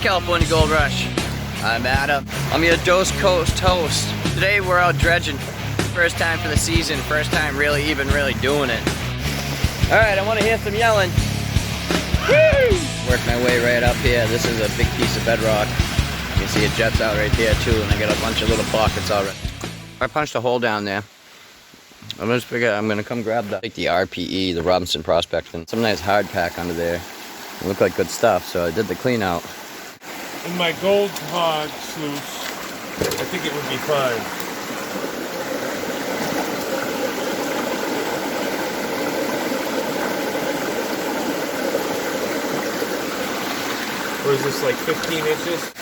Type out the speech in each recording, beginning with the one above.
California Gold Rush. I'm Adam. I'm your Dose Coast host. Today we're out dredging. First time for the season, first time really doing it. Alright, I want to hear some yelling. Woo! Work my way right up here. This is a big piece of bedrock. You can see it jets out right there too, and I got a bunch of little pockets already. I punched a hole down there. I'm just figure I'm gonna come grab that. Take the RPE, the Robinson Prospectors. Some nice hard pack under there. It looked like good stuff, so I did the clean out. In my gold hog sluice, I think it would be fine. Or is this like 15 inches?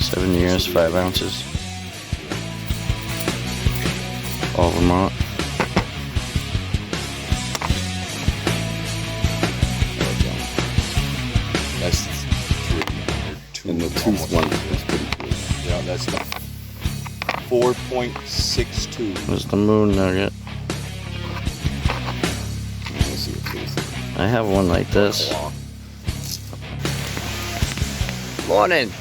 Seven years, 5 ounces. All Vermont. That's 3 and the tooth one is pretty good. Yeah, that's the 4.62. There's the moon nugget. Let's see what tooth. I have one like this. Morning.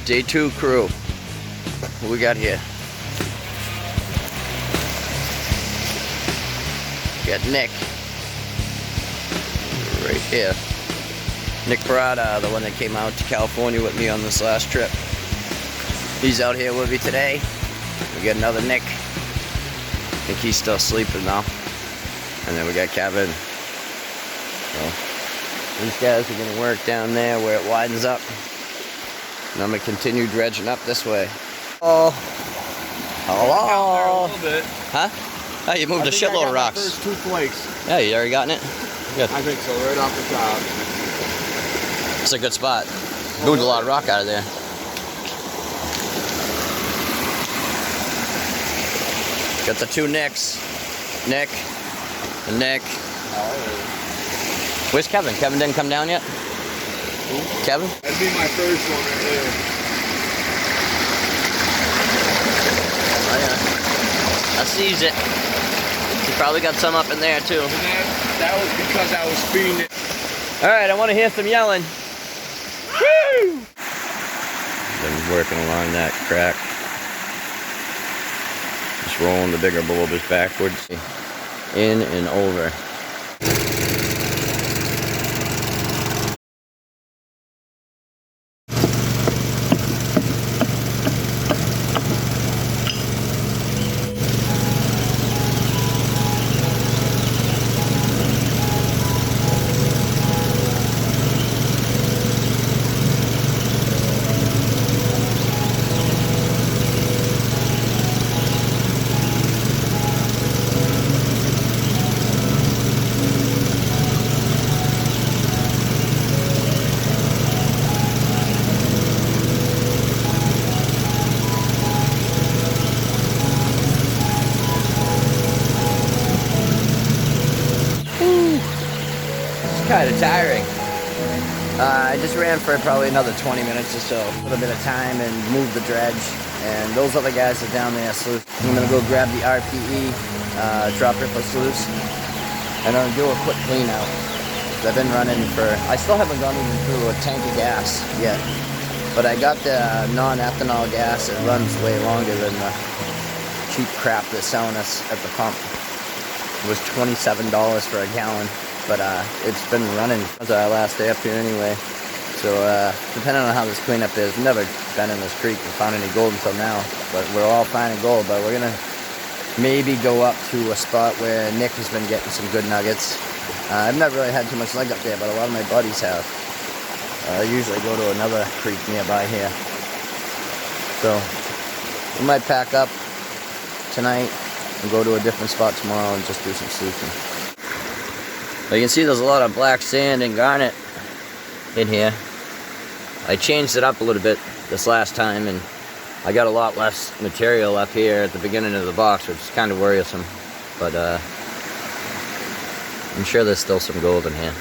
Day 2 crew. What we got here? We got Nick. Right here. Nick Parada, the one that came out to California with me on this last trip. He's out here with me today. We got another Nick. I think he's still sleeping now. And then we got Kevin. So, these guys are gonna work down there where it widens up. And I'm gonna continue dredging up this way. Oh, hello. A little bit. Huh? Oh, you moved a shitload of rocks. First 2 flakes. Yeah, you already gotten it? Good. I think so, right off the top. It's a good spot. Moved a lot of rock out of there. Got the 2 Nicks. Nick and Nick. Where's Kevin? Kevin didn't come down yet? Kevin? That'd be my first one right there. Oh yeah. I sees it. You probably got some up in there too. And that was because I was feeding it. Alright, I want to hear some yelling. Woo! Been working along that crack. Just rolling the bigger bulbous backwards. In and over. Kind of tiring. I just ran for probably another 20 minutes or so. A little bit of time and moved the dredge. And those other guys are down there sluice. I'm gonna go grab the RPE drop ripper sluice and I'm gonna do a quick clean out. I've been running for, I still haven't gone even through a tank of gas yet. But I got the non-ethanol gas. It runs way longer than the cheap crap they're selling us at the pump. It was $27 for a gallon. But it's been running since our last day up here anyway. So depending on how this cleanup is, we've never been in this creek and found any gold until now. But we're all finding gold. But we're gonna maybe go up to a spot where Nick has been getting some good nuggets. I've not really had too much luck up there, but a lot of my buddies have. I usually go to another creek nearby here. So we might pack up tonight and go to a different spot tomorrow and just do some sluicing. But you can see there's a lot of black sand and garnet in here. I changed it up a little bit this last time, and I got a lot less material up here at the beginning of the box, which is kind of worrisome. But I'm sure there's still some gold in here.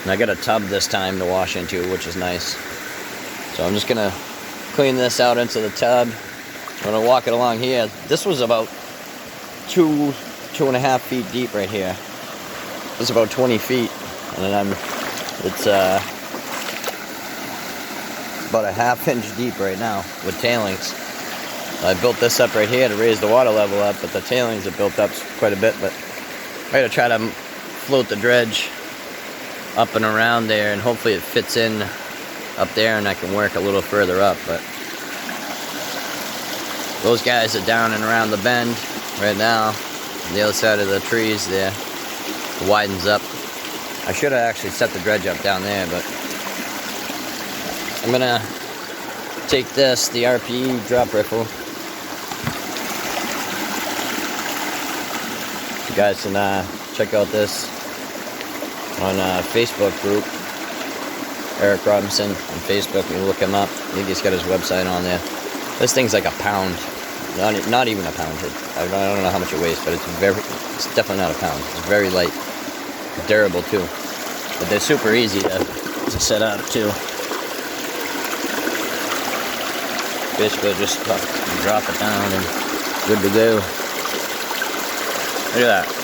And I got a tub this time to wash into, which is nice. So I'm just gonna clean this out into the tub. I'm gonna walk it along here. This was about 2.5 feet deep right here. It's about 20 feet, and then it's about a ½ inch deep right now with tailings. I built this up right here to raise the water level up, but the tailings have built up quite a bit. But I'm gonna try to float the dredge up and around there, and hopefully it fits in up there and I can work a little further up. But those guys are down and around the bend right now on the other side of the trees there. It widens up. I should have actually set the dredge up down there, but I'm gonna take this, the RPE drop rifle. You guys can check out this on Facebook group, Eric Robinson on Facebook. You can look him up. I think he's got his website on there. This thing's like a pound, not even a pound. I don't know how much it weighs, but it's definitely not a pound. It's very light, durable too. But they're super easy to set up too. Basically just drop it down and good to go. Look at that.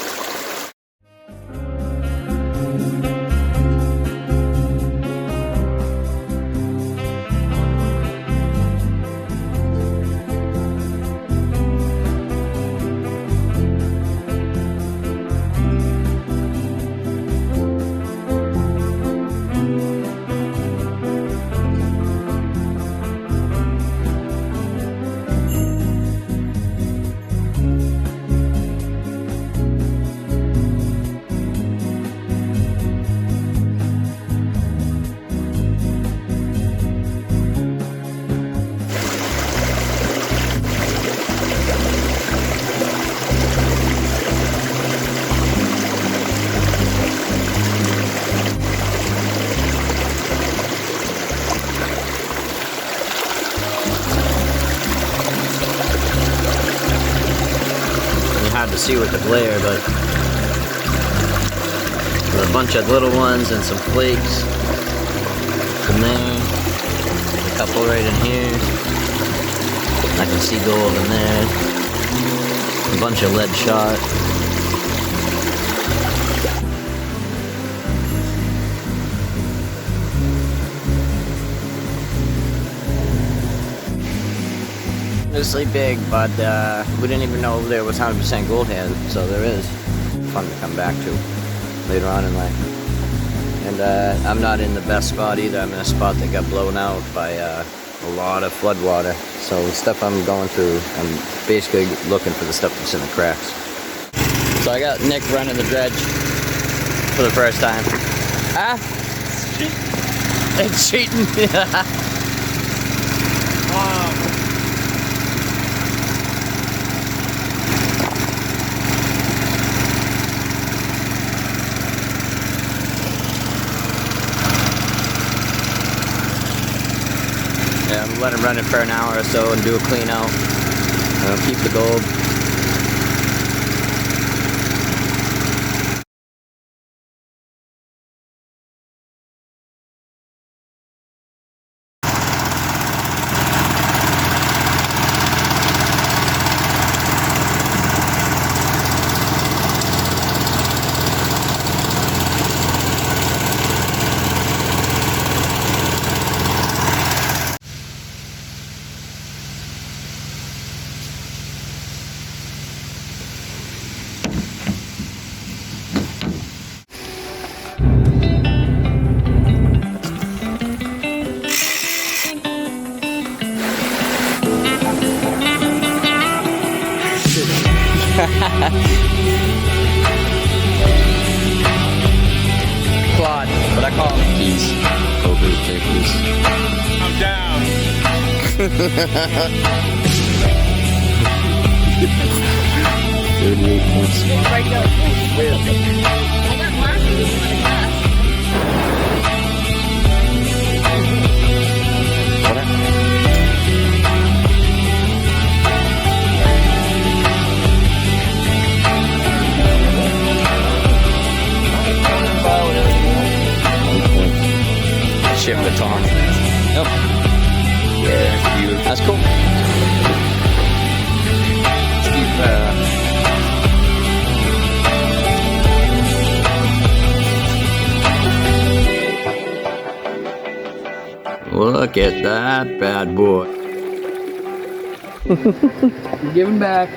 Hard to see with the glare, but there's a bunch of little ones and some flakes from there, a couple right in here. I can see gold in there, a bunch of lead shot. Obviously big, but we didn't even know there was 100% gold here, so there is. Fun to come back to later on in life. And I'm not in the best spot either. I'm in a spot that got blown out by a lot of flood water. So the stuff I'm going through, I'm basically looking for the stuff that's in the cracks. So I got Nick running the dredge for the first time. Ah? It's cheating. Yeah, I'm letting him run it for an hour or so and do a clean out. And keep the gold. Claude, but I call them keys. Over the keys. I'm down. 38 points. I got marks. Ship baton. Yep. Yeah, that's beautiful. That's cool. Let's keep, look at that bad boy. Giving back.